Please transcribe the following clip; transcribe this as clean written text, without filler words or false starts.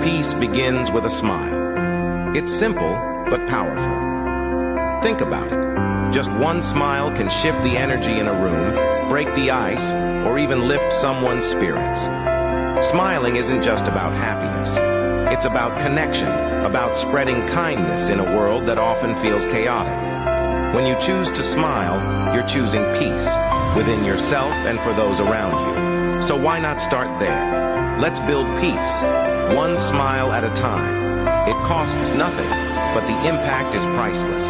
Peace begins with a smile. It's simple, but powerful. Think about it. Just one smile can shift the energy in a room, break the ice, or even lift someone's spirits. Smiling isn't just about happiness. It's about connection, about spreading kindness in a world that often feels chaotic. When you choose to smile, you're choosing peace within yourself and for those around you. So why not start there? Let's build peace, one smile at a time. It costs nothing, but the impact is priceless.